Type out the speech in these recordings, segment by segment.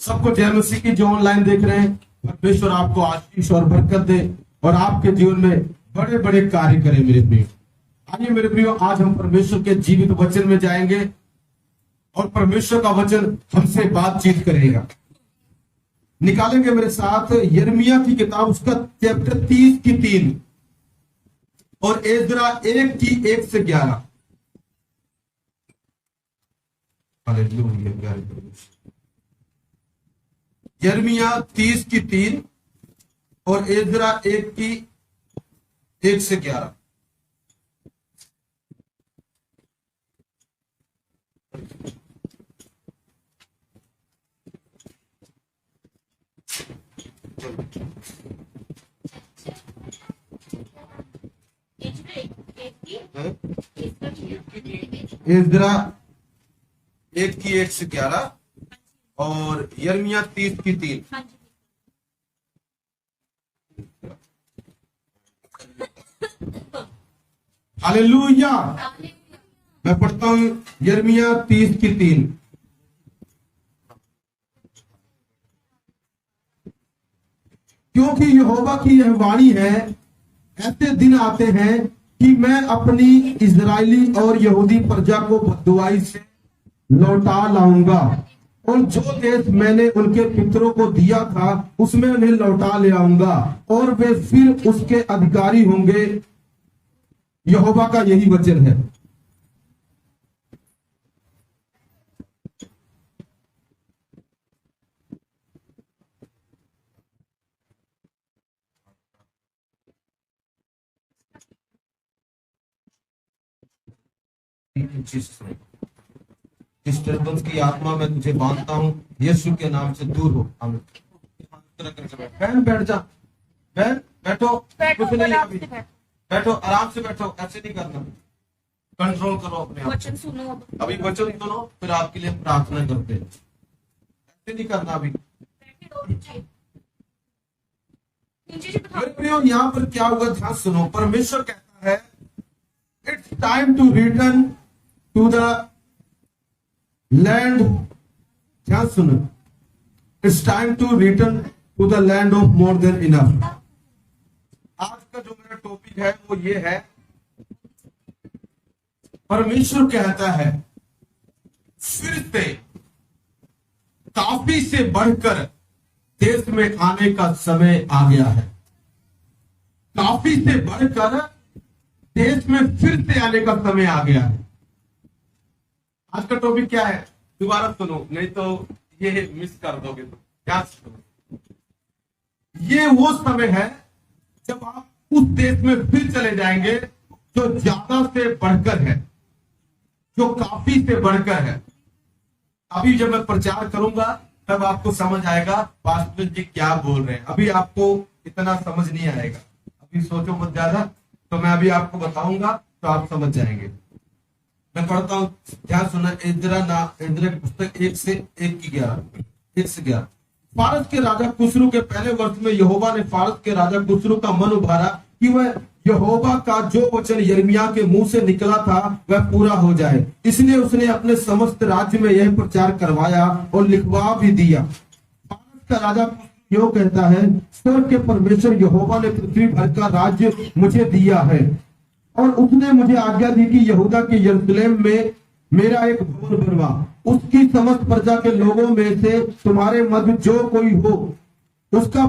सबको जय मसीह की। जो ऑनलाइन देख रहे हैं, परमेश्वर आपको आशीष और बरकत दे और आपके जीवन में बड़े बड़े कार्य करे मेरे प्रियो। आइए मेरे प्रियो, आज हम परमेश्वर के जीवित वचन में जाएंगे और परमेश्वर का वचन हमसे बातचीत करेगा। निकालेंगे मेरे साथ यिर्मयाह की किताब, उसका चैप्टर 30 की 3 और एज्रा 1 की 1 से 11। यिर्मयाह 30 की 3 और एज्रा 1 की 1 से 11। एज्रा 1 की 1 से 11 और यिर्मयाह 30 की 3। हालेलुया। मैं पढ़ता हूं यिर्मयाह 30 की 3। क्योंकि यहोवा की यह वाणी है, ऐसे दिन आते हैं कि मैं अपनी इजरायली और यहूदी प्रजा को बददुआई से लौटा लाऊंगा और जो देश मैंने उनके पितरों को दिया था उसमें उन्हें लौटा ले आऊंगा और वे फिर उसके अधिकारी होंगे। यहोवा का यही वचन है। डिस्टर्बेंस की आत्मा में तुझे बांधता हूं, यीशु के नाम से दूर हो। बहन बैठ जा, बहन बैठो, कुछ नहीं अभी, बैठो आराम से बैठो, ऐसे नहीं करना, कंट्रोल करो अपने आप। वचन सुनो। अभी वचन सुनो, फिर आपके लिए प्रार्थना करते हैं। ऐसे नहीं करना अभी। यहाँ पर क्या हुआ, ध्यान सुनो। परमेश्वर कहता है it's time to return to the land. ध्यान सुनो, it's time to return to the land of more than enough. आज का जो मेरा टॉपिक है वो ये है, परमेश्वर कहता है फिर से काफी से बढ़कर देश में आने का समय आ गया है। काफी से बढ़कर देश में फिर से आने का समय आ गया है। आज का टॉपिक क्या है, दोबारा सुनो, नहीं तो ये मिस कर दोगे। तो क्या सुनो, ये वो समय है जब आप उस देश में फिर चले जाएंगे जो ज्यादा से बढ़कर है, जो काफी से बढ़कर है। अभी जब मैं प्रचार करूंगा तब आपको समझ आएगा पास्टर जी क्या बोल रहे हैं। अभी आपको इतना समझ नहीं आएगा, अभी सोचो मत ज्यादा, तो मैं अभी आपको बताऊंगा तो आप समझ जाएंगे। मैं पढ़ता हूं, ध्यान सुना। एज्रा की पुस्तक 1 से 11। फारस के राजा खुसरू के पहले वर्ष में यहोवा ने फारस के राजा खुसरू का मन उभारा कि वह यहोवा का जो वचन यिर्मयाह के मुंह से निकला था वह पूरा हो जाए। इसलिए उसने अपने समस्त राज्य में यह प्रचार करवाया और लिखवा भी दिया। फारस का राजा यो कहता है, स्वर्ग के परमेश्वर यहोवा ने पृथ्वी भर का राज्य मुझे दिया है और उसने मुझे आज्ञा दी कि यहूदा के यरूशलेम में मेरा एक भवन बनवा। उसकी समस्त प्रजा के लोगों में से तुम्हारे मध्य जो कोई हो उसका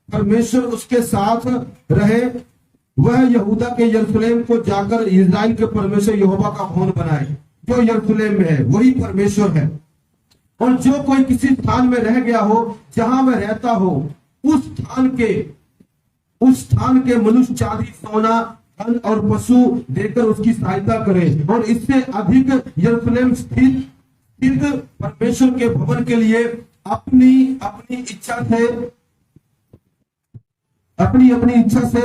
परमेश्वर उसके साथ रहे, वह यहूदा के यरूशलेम को जाकर इस्राएल के परमेश्वर यहोवा का भवन बनाए। जो यरूशलेम में है वही परमेश्वर है। और जो कोई किसी स्थान में रह गया हो जहां वह रहता हो, उस स्थान के मनुष्य चांदी सोना धन और पशु देकर उसकी सहायता करे और इससे अधिक यरूशलेम स्थित परमेश्वर के भवन के लिए अपनी इच्छा से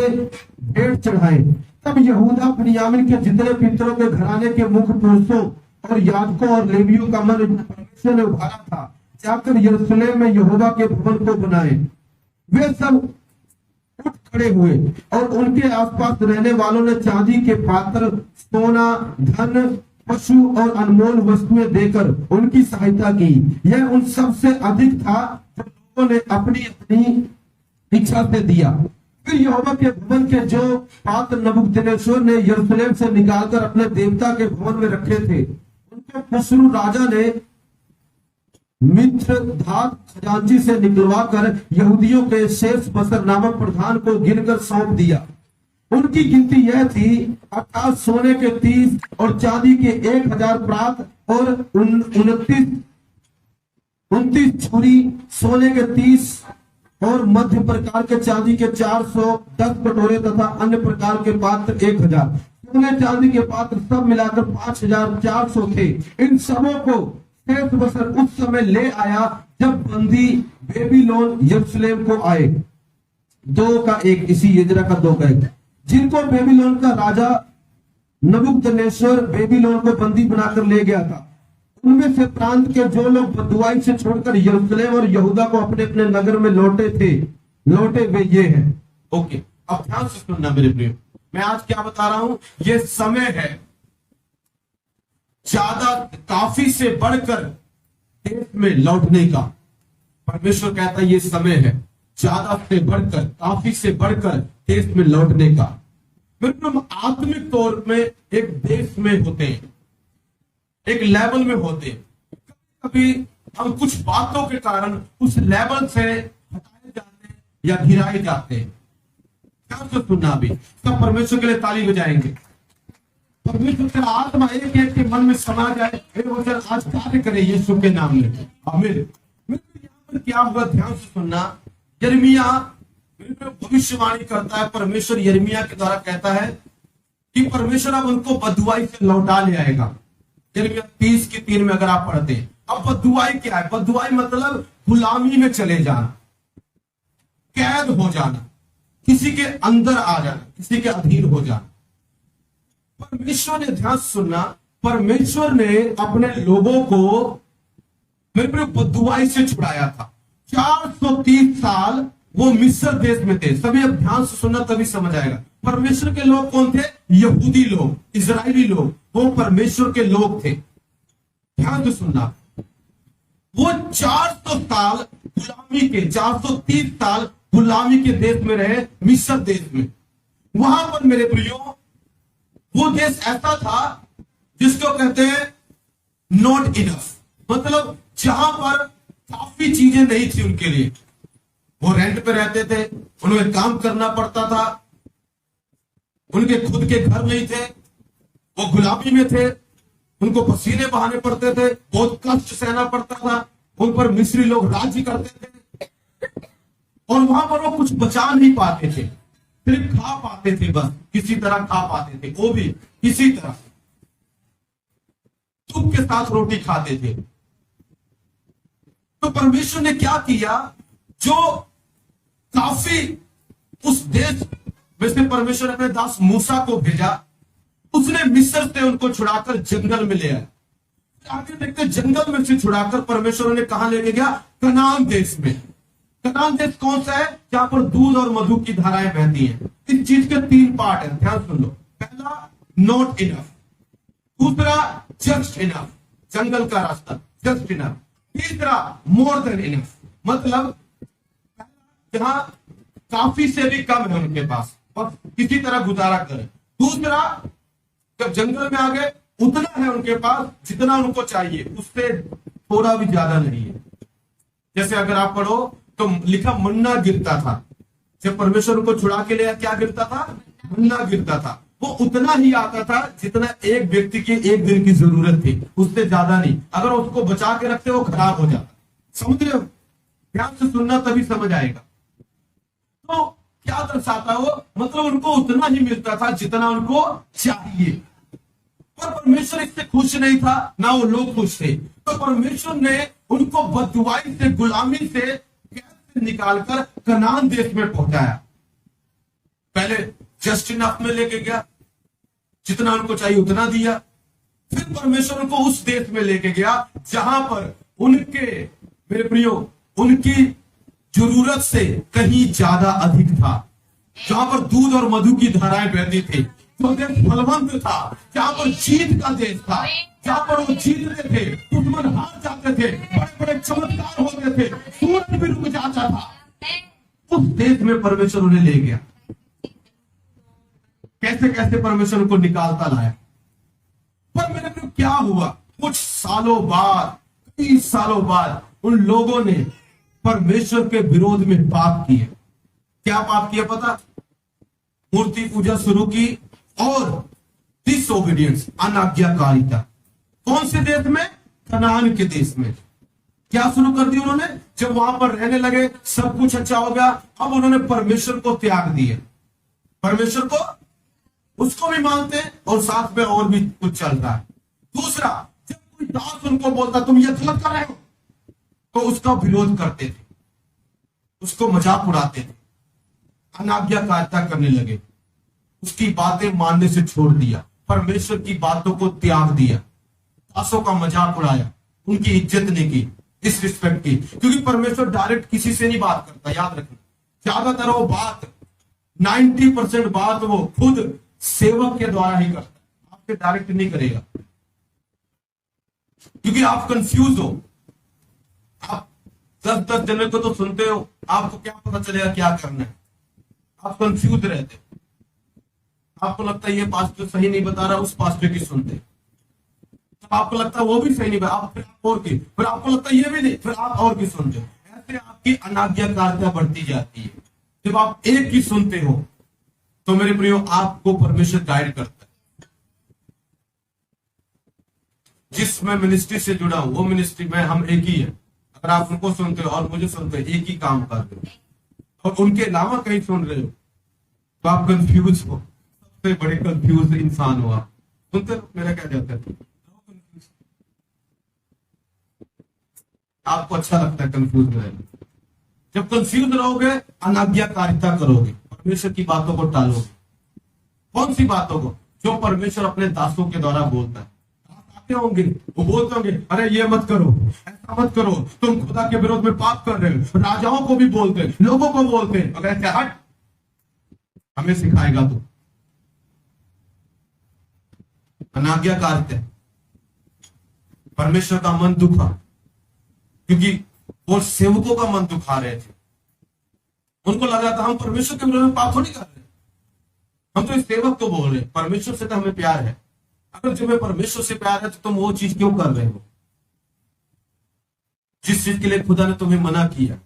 भेंट चढ़ाए। तब यहूदा बिन्यामीन के जितने पितरों के घराने के मुख्य पुरुषों और याजकों और लेवियों का मन परमेश्वर ने उभारा था, जाकर यरूशलेम में यहोवा के भवन को बनाए। वे सब उठ खड़े हुए और उनके आसपास रहने वालों ने चांदी के पात्र, सोना, धन, पशु और अनमोल वस्तुएं देकर उनकी सहायता की। यह उन सबसे अधिक था जो लोगों ने अपनी अपनी इच्छा से दिया। फिर यहोवा के भवन के जो पात्र नबूकदनेस्सर ने यरूशलेम से निकालकर अपने देवता के भवन में रखे थे, उनको खुसरू राजा ने मित्रधात खजांची से निकलवा कर यहूदियों के शेष बसर नामक प्रधान को गिनकर सौंप दिया। उनकी गिनती यह थी, अर्थात सोने के 30 और चांदी के 1000 प्रात और 29 छुरी, सोने के 30 और मध्य प्रकार के चांदी के 410 कटोरे तथा अन्य प्रकार के पात्र 1000। सोने चांदी के पात्र सब मिलाकर 5400 थे। इन सबों को शेष बसर उस समय ले आया जब बंदी बेबीलोन यरूशलेम को आए। 2 का 1, इसी यजरा का 2 का 1, जिनको बेबीलोन का राजा नबूकदनेस्सर बेबीलोन को बंदी बनाकर ले गया था। उनमें से प्रांत के जो लोग बदुआई से छोड़कर यरूशलेम और यहूदा को अपने अपने नगर में लौटे वे ये हैं। ओके, अब ध्यान से सुनना मेरे प्रियो, मैं आज क्या बता रहा हूं, ये समय है ज्यादा काफी से बढ़कर देश में लौटने का। परमेश्वर कहता है ये समय है ज्यादा से बढ़कर, काफी से बढ़कर देश में लौटने का। हम आत्मिक तौर में एक देश में होते हैं, एक लेवल में होते हैं। कभी हम कुछ बातों के कारण उस लेवल से हटाए जाते हैं या गिराए जाते हैं। ध्यान से सुनना, भी सब परमेश्वर के लिए ताली बजाएंगे। परमेश्वर तेरा आत्मा एक एक के मन में समा जाए, आज कार्य करे यीशु के नाम में, आमीन। यहाँ पर क्या हुआ, ध्यान से सुनना। यिर्मयाह भविष्यवाणी करता है, परमेश्वर यिर्मयाह के द्वारा कहता है कि परमेश्वर अब उनको बदुआई से लौटा ले आएगा। यिर्मयाह 30 की 3 में अगर आप पढ़ते हैं। अब बदुआई क्या है? बदुआई मतलब गुलामी में चले जाना, कैद हो जाना, किसी के अंदर आ जाना, किसी के अधीन हो जाना। परमेश्वर ने, ध्यान सुनना, परमेश्वर ने अपने लोगों को मेरे बदुआई से छुड़ाया था। 430 साल वो मिस्र देश में थे। सभी अब ध्यान से सुनना, तभी समझ आएगा। परमेश्वर के लोग कौन थे? यहूदी लोग, इजरायली लोग, वो परमेश्वर के लोग थे। ध्यान से सुनना, वो 400 साल गुलामी के, 430 साल गुलामी के देश में रहे, मिस्र देश में। वहां पर मेरे प्रियो, वो देश ऐसा था जिसको कहते हैं नॉट इनफ, मतलब जहां पर काफी चीजें नहीं थी उनके लिए। वो रेंट पे रहते थे, उन्हें काम करना पड़ता था, उनके खुद के घर नहीं थे, वो गुलामी में थे, उनको पसीने बहाने पड़ते थे, बहुत कष्ट सहना पड़ता था, उन पर मिस्री लोग राज्य करते थे और वहां पर वो कुछ बचा नहीं पाते थे, सिर्फ खा पाते थे, बस किसी तरह खा पाते थे, वो भी किसी तरह दुख के साथ रोटी खाते थे। तो परमेश्वर ने क्या किया, जो काफी उस देश में से परमेश्वर अपने दास मूसा को भेजा, उसने मिस्र से उनको छुड़ाकर जंगल में ले आया। आगे देखते जंगल में से छुड़ाकर परमेश्वर ने कहां लेके गया? कनान देश में। कनान देश कौन सा है? जहां पर दूध और मधु की धाराएं बहती हैं। इस चीज के 3 पार्ट है, ध्यान सुन लो। पहला नॉट इनफ, दूसरा जस्ट इनफ, जंगल का रास्ता जस्ट इनफ, तीसरा मोर देन इनफ, मतलब जहां काफी से भी कम है उनके पास और किसी तरह गुजारा करें। दूसरा, जब जंगल में आ गए उतना है उनके पास जितना उनको चाहिए, उससे थोड़ा भी ज्यादा नहीं है। जैसे अगर आप पढ़ो तो लिखा मन्ना गिरता था, जब परमेश्वर उनको छुड़ा के लिया, क्या गिरता था? मन्ना गिरता था। वो उतना ही आता था जितना एक व्यक्ति की एक दिन की जरूरत थी, उससे ज्यादा नहीं। अगर उसको बचा के रखते वो खराब हो जाता। समझ रहे हो? ध्यान से सुनना, तभी समझ आएगा। तो क्या दर्शाता वो? मतलब उनको उतना ही मिलता था जितना उनको चाहिए। पर परमेश्वर इससे खुश नहीं था, ना वो लोग खुश थे। तो परमेश्वर ने उनको बदुआई से, गुलामी से, कैद से निकालकर कनान देश में पहुंचाया। पहले जस्ट इनफ में लेके गया, जितना उनको चाहिए उतना दिया। फिर परमेश्वर उनको उस देश में लेके गया जहां पर उनके, मेरे प्रियो, उनकी जरूरत से कहीं ज्यादा अधिक था, जहां पर दूध और मधु की धाराएं बहती थी, जो देश फलवंत था, जहां पर जीत का देश था, जहां पर वो जीतते थे, दुश्मन हार जाते थे, बड़े बड़े चमत्कार होते थे, सूरज भी रुक जाता था, उस देश में परमेश्वर उन्हें ले गया। कैसे कैसे परमेश्वर उनको निकालता लाया। पर मेरे को क्या हुआ, कुछ सालों बाद, कई सालों बाद उन लोगों ने परमेश्वर के विरोध में पाप किए। क्या पाप किया पता? मूर्ति पूजा शुरू की और डिसोबीडियंस, अनाज्ञाकारिता। कौन से देश में? कनान के देश में। क्या शुरू कर दिया उन्होंने? जब वहां पर रहने लगे, सब कुछ अच्छा हो गया, अब उन्होंने परमेश्वर को त्याग दिया। परमेश्वर को, उसको भी मानते हैं और साथ में और भी कुछ चल रहा है। दूसरा, जब कोई दास उनको बोलता तुम ये गलत कर रहे हो, तो उसका विरोध करते थे, उसको मजाक उड़ाते थे, अनाज्ञाकारिता करने लगे, उसकी बातें मानने से छोड़ दिया, परमेश्वर की बातों को त्याग दिया, दासों का मजाक उड़ाया, उनकी इज्जत नहीं की, डिसरिस्पेक्ट की। क्योंकि परमेश्वर डायरेक्ट किसी से नहीं बात करता, याद रखना। ज्यादातर वो बात, 90% बात वो खुद सेवक के द्वारा ही करता है, आपसे डायरेक्ट नहीं करेगा। क्योंकि आप कंफ्यूज हो, आप 10-10 जने को तो सुनते हो, आपको क्या पता चलेगा क्या करना है, आप कंफ्यूज रहते। आपको लगता है ये पास्टर सही नहीं बता रहा, उस पास्टर की सुनते, तो आपको लगता है वो भी सही नहीं बता, आप फिर और की, फिर आपको लगता है ये भी नहीं, फिर आप और की सुनते। ऐसे आपकी अनाज्ञाकारिता बढ़ती जाती है। जब आप एक की सुनते हो तो मेरे प्रियो, आपको परमेश्वर गाइड करता है। जिस मैं मिनिस्ट्री से जुड़ा हूं, वो मिनिस्ट्री में हम एक ही है। अगर आप उनको सुनते हो और मुझे सुनते हो, एक ही काम कर रहे हो, और उनके अलावा कहीं सुन रहे हो, तो आप कंफ्यूज हो। सबसे बड़े कंफ्यूज इंसान हो आप। सुनते हो मेरा क्या जाता है? आपको अच्छा लगता है कंफ्यूज रहना। जब कंफ्यूज रहोगे, अनाज्ञाकारिता करोगे, परमेश्वर की बातों को टालोगे। कौन सी बातों को? जो परमेश्वर अपने दासों के द्वारा बोलता है। आते होंगे, वो बोलते होंगे, अरे ये मत करो, ऐसा मत करो, तुम खुदा के विरोध में पाप कर रहे हो। राजाओं को भी बोलते, लोगों को बोलते, अगर क्या हट, हमें सिखाएगा तू। अनाज्ञाकारिता। परमेश्वर का मन दुखा, क्योंकि वो सेवकों का मन दुखा रहे थे। उनको लग रहा था हम परमेश्वर के विरोध में पाप थोड़ी कर रहे, हम तो इस सेवक को बोल रहे, परमेश्वर से तो हमें प्यार है। अगर तुम्हें परमेश्वर से प्यार है तो तुम वो चीज क्यों कर रहे हो जिस चीज के लिए खुदा ने तुम्हें मना किया?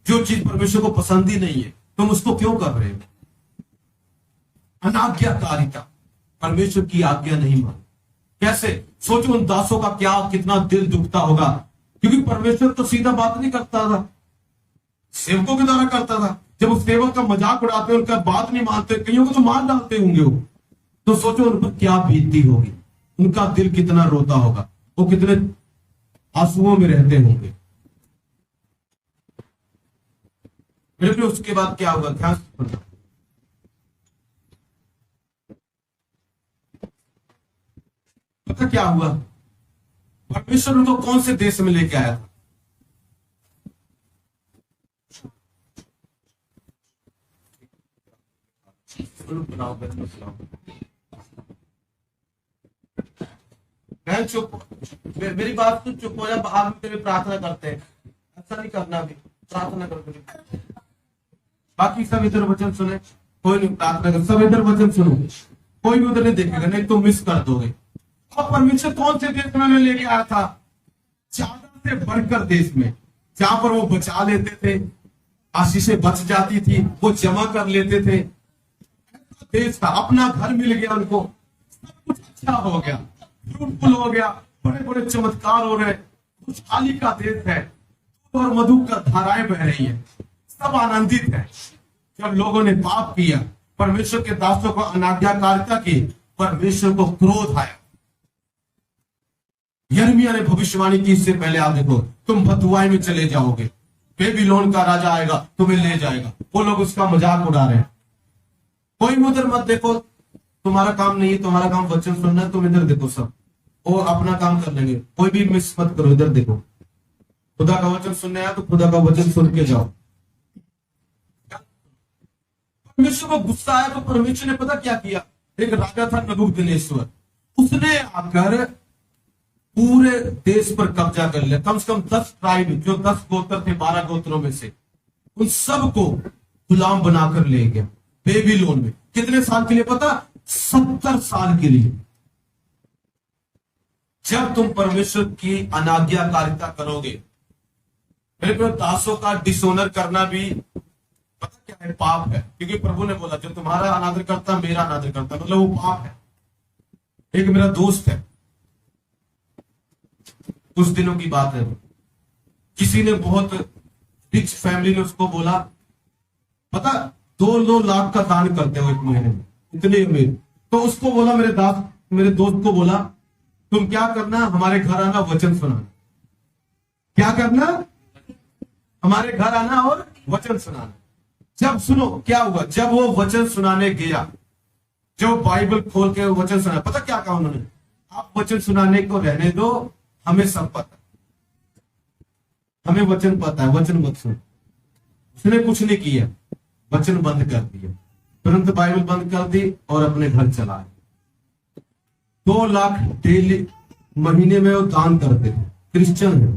जो चीज परमेश्वर को पसंद ही नहीं है, तुम उसको क्यों कर रहे हो? अनाज्ञाकारिता, परमेश्वर की आज्ञा नहीं मान। कैसे? सोचो उन दासों का क्या कितना दिल दुखता होगा, क्योंकि परमेश्वर तो सीधा बात नहीं करता था, सेवकों के द्वारा करता था। जब उस सेवक का मजाक उड़ाते, उनका बात नहीं मानते, कईयों को तो मार डालते होंगे वो, तो सोचो उन पर क्या बीतती होगी, उनका दिल कितना रोता होगा, वो कितने आंसुओं में रहते होंगे। फिर उसके बाद क्या होगा, ध्यान से सुनना। पता क्या हुआ? परमेश्वर उनको कौन से देश में लेके आया था? चुप, मेरी बात तो चुप हो जा। आप तेरे प्रार्थना करते हैं, ऐसा नहीं करना, भी प्रार्थना करो। बाकी सब इधर वचन सुने, कोई नहीं प्रार्थना कर, सब इधर वचन सुनो, कोई भी उधर नहीं देखेगा, नहीं तो मिस कर दोगे। और परमेश्वर कौन से देश में लेके आया था? ज्यादा से बढ़कर देश में, जहां पर वो बचा लेते थे, आशीषें बच जाती थी, वो जमा कर लेते थे। देश था, अपना घर मिल गया उनको, सब कुछ अच्छा हो गया, फ्रूटफुल हो गया, बड़े बड़े चमत्कार हो रहे, खुशहाली का देश है, और मधु का धाराएं बह रही है, सब आनंदित है। जब लोगों ने पाप किया, परमेश्वर के दासों को अनाज्ञाकारिता की, परमेश्वर को क्रोध आया। यिर्मयाह ने भविष्यवाणी की, इससे पहले आप देखो, तुम बदुआई में चले जाओगे, बेबीलोन का राजा आएगा, तुम्हें ले जाएगा। वो लोग उसका मजाक उड़ा रहे हैं। कोई भी उधर मत देखो, तुम्हारा काम नहीं है, तुम्हारा काम वचन सुनना है, तुम इधर देखो, सब और अपना काम कर लेंगे, कोई भी मिस मत करो, इधर देखो। खुदा का वचन सुनना है तो खुदा का वचन सुन के जाओ। परमेश्वर को गुस्सा आया तो परमेश्वर ने पता क्या किया, एक राजा था नबूकदनेस्सर, उसने आकर पूरे देश पर कब्जा कर लिया। कम से कम 10 ट्राइब, जो 10 गोत्र थे 12 गोत्रों में से, उन सबको गुलाम बनाकर ले गया बेबीलोन में। कितने साल के लिए पता? 70 साल के लिए। जब तुम परमेश्वर की अनाज्ञाकारिता करोगे, मेरे दासों का डिसोनर करना भी पता क्या है? पाप है। क्योंकि प्रभु ने बोला जो तुम्हारा अनादर करता मेरा अनादर करता, मतलब वो पाप है। एक मेरा दोस्त है, कुछ दिनों की बात है, किसी ने बहुत रिच फैमिली ने उसको बोला, पता 2-2 लाख का दान करते हो एक महीने में, इतने अमीर। तो उसको बोला, मेरे दोस्त को बोला, तुम क्या करना, हमारे घर आना, वचन सुनाना। क्या करना? हमारे घर आना और वचन सुनाना। जब सुनो क्या हुआ, जब वो वचन सुनाने गया, जब बाइबल खोल के वचन सुना, पता क्या कहा उन्होंने? आप वचन सुनाने को रहने दो, हमें सब पता, हमें वचन पता है, वचन मत सुन। उसने कुछ नहीं किया, वचन बंद कर दिया, तुरंत बाइबल बंद कर दी और अपने घर चला आया। 2 लाख डेली महीने में वो दान करते थे, क्रिश्चियन है।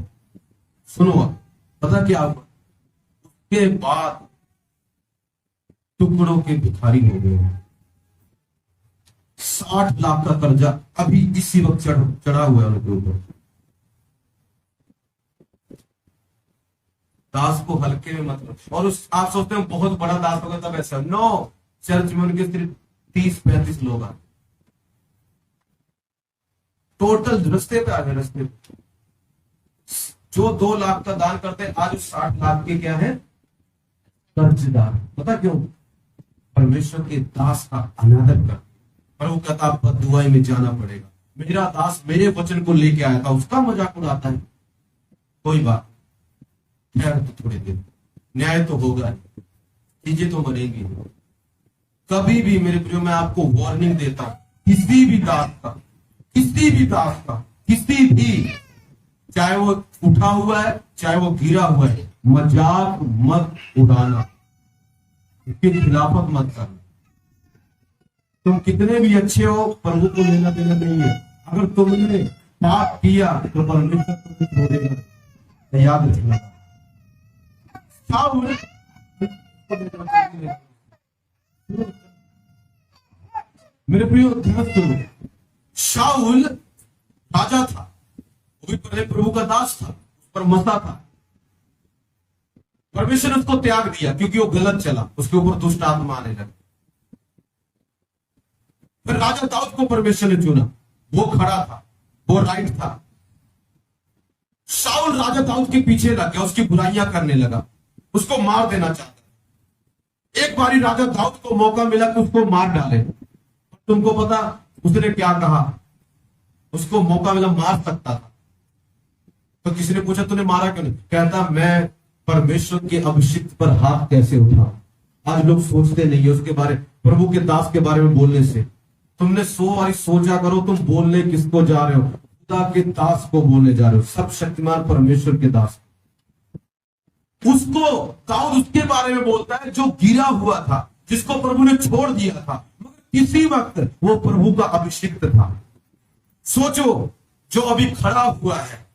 सुनो पता क्या हुआ? उसके बाद टुकड़ों के भिखारी हो गए। 60 लाख का कर्जा अभी इसी वक्त चढ़ा हुआ है उनके ऊपर। दास को हल्के में मतलब, और आप सोचते हैं बहुत बड़ा दास होगा तब ऐसा, नो, चर्च में उनके सिर्फ 30-35 लोग आते, टोटल रस्ते पे आ गए। रस्ते पे जो 2 लाख का दान करते हैं, आज 60 लाख के क्या है? कर्जदार। पता क्यों? परमेश्वर के दास का अनादर कर। पर वो कहता आपको दुआई में जाना पड़ेगा। मेरा दास मेरे वचन को लेके आया था, उसका मजाक उड़ाता है। कोई बात खैर, तो थोड़े दिन न्याय तो होगा, चीजें तो बनेंगी। कभी भी मेरे प्रियो मैं आपको वार्निंग देता हूं, किसी भी दास का, किसी भी दास का, किसी भी, चाहे वो उठा हुआ है चाहे वो गिरा हुआ है, मजाक मत उड़ाना, उसके खिलाफत मत करना। तुम कितने भी अच्छे हो, प्रभु को लेना देना नहीं है। अगर तुमने पाप किया तो परमेश्वर तुमको छोड़ेगा, याद रखना। मेरे प्रियो ध्यान सुनो, शाऊल राजा था, वो भी पहले प्रभु का दास था, उस पर मसा था। परमेश्वर ने उसको त्याग दिया क्योंकि वो गलत चला, उसके ऊपर दुष्ट आत्मा आने लगे। फिर राजा दाऊद को परमेश्वर ने चुना, वो खड़ा था, वो राइट था। शाऊल राजा दाऊद के पीछे लग गया, उसकी बुराइयां करने लगा, उसको मार देना चाहता। एक बारी राजा दाऊद को मौका मिला कि उसको मार डाले। तुमको पता उसने क्या कहा? उसको मौका मिला, मार सकता था। तो किसी ने पूछा तूने मारा क्यों नहीं? कहता मैं परमेश्वर के अभिषिक्त पर हाथ कैसे उठा। आज लोग सोचते नहीं है उसके बारे, प्रभु के दास के बारे में बोलने से। तुमने 100 बारी सोचा करो, तुम बोलने किसको जा रहे हो? खुदा के दास को बोलने जा रहे हो, सब शक्तिमान परमेश्वर के दास। उसको दाऊद उसके बारे में बोलता है जो गिरा हुआ था, जिसको प्रभु ने छोड़ दिया था, मगर किसी वक्त वो प्रभु का अभिषिक्त था। सोचो, जो अभी खड़ा हुआ है,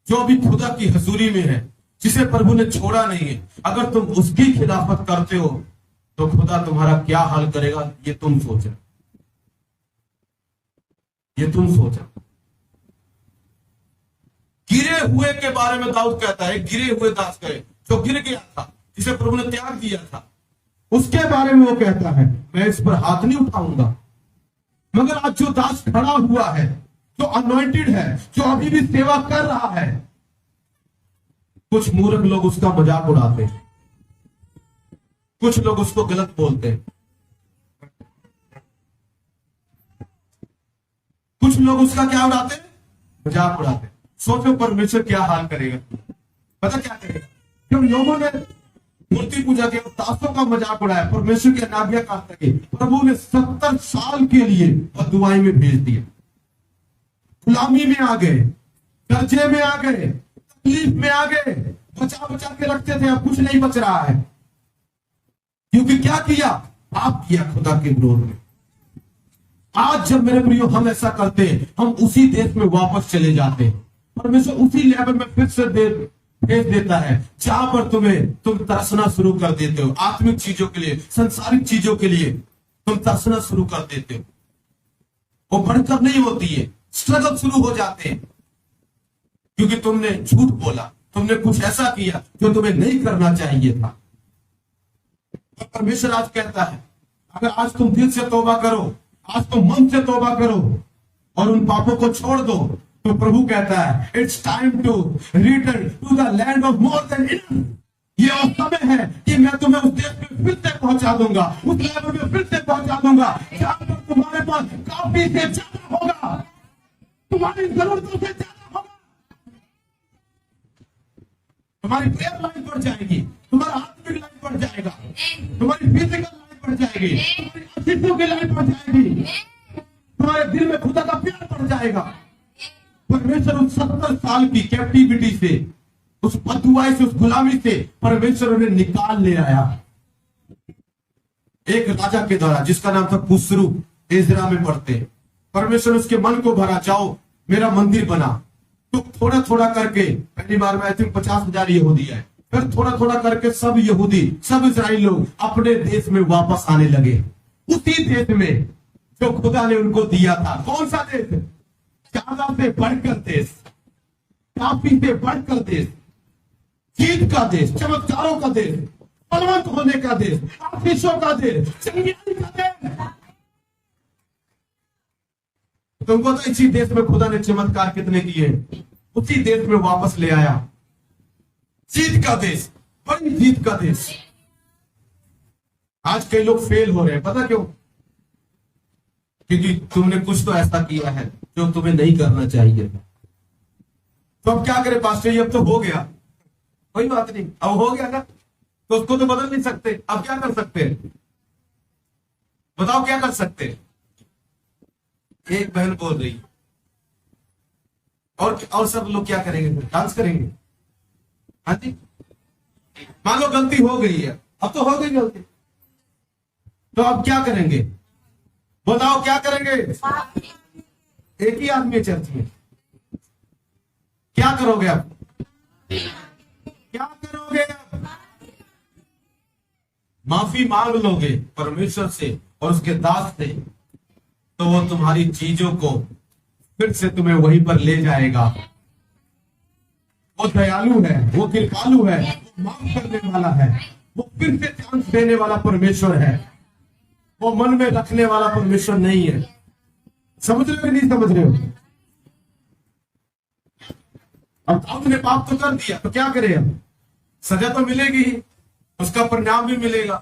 जो अभी खुदा की हजूरी में है, जिसे प्रभु ने छोड़ा नहीं है, अगर तुम उसकी खिलाफत करते हो तो खुदा तुम्हारा क्या हाल करेगा, ये तुम सोचो, ये तुम सोचो। गिरे हुए के बारे में दाऊद कहता है, गिरे हुए दास कहे, जो गिर गया था, जिसे प्रभु ने त्याग दिया था, उसके बारे में वो कहता है मैं इस पर हाथ नहीं उठाऊंगा। मगर आज जो दास खड़ा हुआ है, जो अनॉइंटेड है, जो अभी भी सेवा कर रहा है, कुछ मूर्ख लोग उसका मजाक उड़ाते हैं, कुछ लोग उसको गलत बोलते हैं, कुछ लोग उसका क्या उड़ाते हैं? मजाक उड़ाते हैं। सोचो परमेश्वर क्या हाल करेगा, पता क्या करेगा? जब लोगों ने मूर्ति पूजा के दासों का मजाक उड़ाया, परमेश्वर की अनाज्ञाकारिता की, प्रभु ने 70 साल के लिए बदुआई में भेज दिया, गुलामी में आ गए, कर्जे में आ गए, तकलीफ में आ गए, बचा बचा के रखते थे, अब कुछ नहीं बच रहा है। क्योंकि क्या किया? पाप किया खुदा के विरोध में। आज जब मेरे प्रियो हम ऐसा करते हैं, हम उसी देश में वापस चले जाते हैं। परमेश्वर उसी लेवल में फिर से भेज देता है जहां पर तुम तरसना शुरू कर देते हो, आत्मिक चीजों के लिए, संसारिक चीजों के लिए तुम तरसना शुरू कर देते हो। वो बढ़कर नहीं होती है, स्ट्रगल शुरू हो जाते हैं, क्योंकि तुमने झूठ बोला, तुमने कुछ ऐसा किया जो तुम्हें नहीं करना चाहिए था। और परमेश्वर आज कहता है, अगर आज तुम दिल से तौबा करो, आज तुम मन से तौबा करो और उन पापों को छोड़ दो, तो प्रभु कहता है it's time to return to the land of more than enough. ये वो समय है कि मैं तुम्हें उस देश में फिर से पहुंचा दूंगा, उस लेवल में फिर से पहुंचा दूंगा जहां पर तुम्हारे पास काफी से ज्यादा होगा, तुम्हारी जरूरतों से ज्यादा होगा। तुम्हारी प्रेयर लाइन बढ़ जाएगी, तुम्हारा आत्मिक लाइन बढ़ जाएगा, तुम्हारी फिजिकल लाइन बढ़ जाएगी, तुम्हारी अस्तित्व की लाइन बढ़ जाएगी, तुम्हारे दिल में खुदा का प्यार बढ़ जाएगा। परमेश्वर उस 70 साल की कैप्टिविटी से, उस बददुआई से, उस गुलामी से परमेश्वर उन्हें निकाल ले आया। एक राजा के द्वारा जिसका नाम था खुसरू, इजरा में पढ़ते, परमेश्वर उसके मन को भरा, जाओ मेरा मंदिर बना। तो थोड़ा थोड़ा करके पहली बार में आई थिंक 50,000 यहूदी है, फिर थोड़ा थोड़ा करके सब यहूदी, सब इजराइल लोग अपने देश में वापस आने लगे, उसी देश में जो खुदा ने उनको दिया था। कौन सा देश? ज्यादा से बढ़कर देश, काफी से बढ़कर देश, जीत का देश, चमत्कारों का देश, बलवंत होने का देश, आशीषों का देश, चंगियाई का देश। तुमको तो इसी देश में खुदा ने चमत्कार कितने किए, उसी देश में वापस ले आया। जीत का देश, बड़ी जीत का देश। आज कई लोग फेल हो रहे हैं, पता क्यों? क्योंकि तुमने कुछ तो ऐसा किया है जो तुम्हें नहीं करना चाहिए। तो अब क्या करें पास्टर, अब तो हो गया, कोई बात नहीं, अब हो गया ना, तो उसको तो बदल नहीं सकते। अब क्या कर सकते हैं? बताओ क्या कर सकते हैं? एक बहन बोल रही, और सब लोग क्या करेंगे? डांस करेंगे। हाँ जी, मान लो गलती हो गई है, अब तो हो गई गलती, तो अब क्या करेंगे? बताओ क्या करेंगे? एक ही आदमी है चर्च में, क्या करोगे आप? क्या करोगे आप? माफी मांग लोगे परमेश्वर से और उसके दास से, तो वो तुम्हारी चीजों को फिर से तुम्हें वहीं पर ले जाएगा। वो दयालु है, वो कृपालु है, वो माफ करने वाला है, वो फिर से चांस देने वाला परमेश्वर है, वो मन में रखने वाला परमेश्वर नहीं है। समझ रहे हो कि नहीं समझ रहे हो? अब आपने पाप तो कर दिया, तो क्या करें? अब सजा तो मिलेगी ही, उसका परिणाम भी मिलेगा,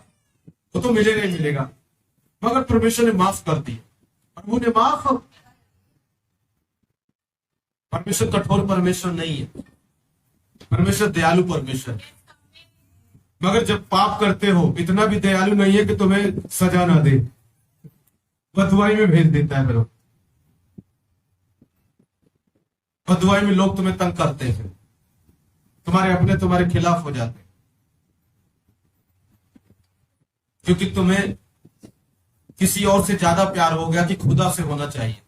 वो तो मिलेगा ही मिलेगा। मगर परमेश्वर ने माफ कर दी, प्रभु ने माफ। परमेश्वर कठोर परमेश्वर नहीं है, परमेश्वर दयालु परमेश्वर है। मगर जब पाप करते हो, इतना भी दयालु नहीं है कि तुम्हें सजा ना दे, बदुआई में भेज देता है। फिर बदुआई में लोग तुम्हें तंग करते हैं, तुम्हारे अपने तुम्हारे खिलाफ हो जाते हैं, क्योंकि तुम्हें किसी और से ज्यादा प्यार हो गया कि खुदा से होना चाहिए।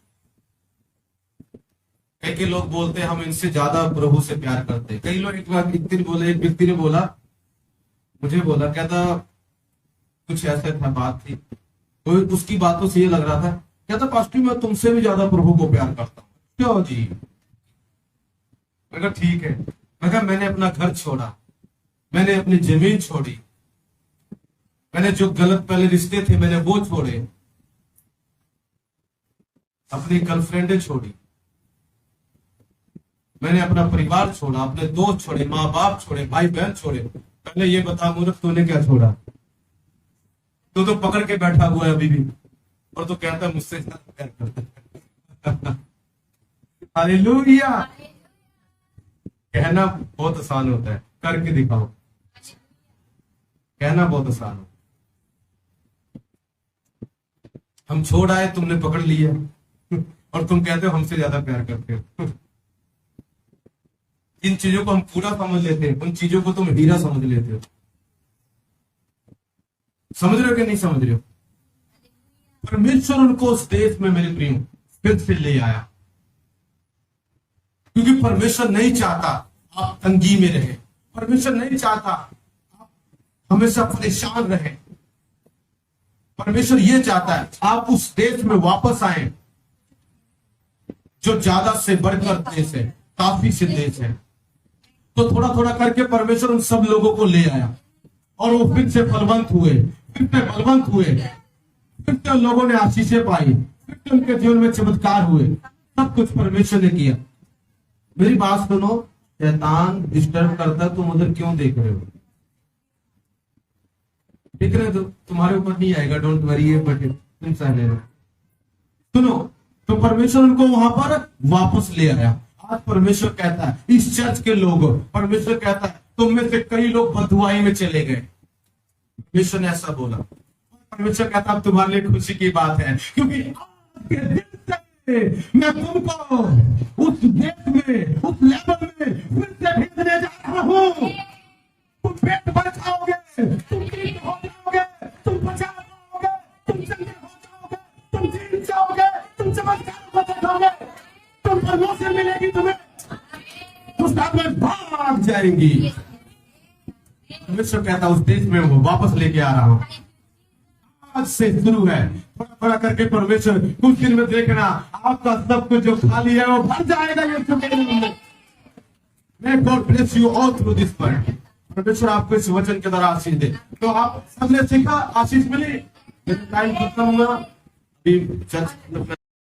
कई लोग बोलते हैं हम इनसे ज्यादा प्रभु से प्यार करते हैं। कई लोग एक व्यक्ति ने बोला, मुझे बोला, कहता कुछ ऐसा था, बात थी, तो उसकी बातों से ये लग रहा था, कहता पास्टर मैं तुमसे भी ज्यादा प्रभु को प्यार करता हूँ। क्यों जी? मैं कहा ठीक है। मैं कहा मैंने अपना घर छोड़ा, मैंने अपनी जमीन छोड़ी, मैंने जो गलत पहले रिश्ते थे मैंने वो छोड़े, अपनी गर्लफ्रेंडें छोड़ी, मैंने अपना परिवार छोड़ा, अपने दोस्त छोड़े, माँ बाप छोड़े, भाई बहन छोड़े। पहले ये बता मूर्ख, तूने क्या छोड़ा? तू तो पकड़ के बैठा हुआ है अभी भी, और तो कहता है मुझसे प्यार करता है। हालेलुया। कहना बहुत आसान होता है, करके दिखाओ। कहना बहुत आसान हो। हम छोड़ आए, तुमने पकड़ लिया, और तुम कहते हो हमसे ज्यादा प्यार करते हो। इन चीजों को हम पूरा समझ लेते हैं, उन चीजों को तुम हीरा समझ लेते हो। समझ रहे हो कि नहीं समझ रहे हो? परमेश्वर उनको उस देश में, मेरे प्रियो, फिर से ले आया, क्योंकि परमेश्वर नहीं चाहता आप तंगी में रहे। परमेश्वर नहीं चाहता आप हमेशा परेशान रहे। परमेश्वर ये चाहता है आप उस देश में वापस आए जो ज्यादा से बढ़कर देश है, काफी से देश है। तो थोड़ा थोड़ा करके परमेश्वर उन सब लोगों को ले आया और वो फिर से फलवंत हुए, फिर से बलवंत हुए, फिर से लोगों ने आशीषें पाई, फिर से उनके जीवन में चमत्कार हुए। सब कुछ परमेश्वर ने किया। मेरी बात सुनो, शैतान डिस्टर्ब करता है, तुम उधर क्यों देख रहे हो? देख रहे हो तो तुम्हारे ऊपर नहीं आएगा, डोंट वरी, बट तुम सहने रहो। सुनो, तो परमेश्वर उनको वहां पर वापस ले आया। आज परमेश्वर कहता है इस चर्च के लोग, परमेश्वर कहता है तुम में से कई लोग बदुआई में चले गए। परमेश्वर ने ऐसा बोला। परमेश्वर कहता है तुम्हारे लिए खुशी की बात है, क्योंकि आज के दिन से मैं तुमको उस देश में, उस लेवल में फिर से भेजने जा रहा हूं। तुम पेट भर खाओगे, तुम ठीक हो जाओगे, तुम बचा पाओगे, तुम चंगे हो जाओगे, तुम जीत जाओगे, तुम चमत्कार को देखोगे, तुम प्रमोशन मिलेगी, तुम्हें उस रात में भाग जाएंगी। परमेश्वर कहता उस देश में वो वापस लेके आ रहा हूं। आज से शुरू है, थोड़ा थोड़ा करके परमेश्वर कुछ दिन में देखना आपका सब कुछ जो खाली है वो भर जाएगा। ये मैं God bless you all through this word. परमेश्वर आपको इस वचन के द्वारा आशीष दे। तो आप सबने सीखा, आशीष मिली। टाइम खत्म हुआ, अभी चर्च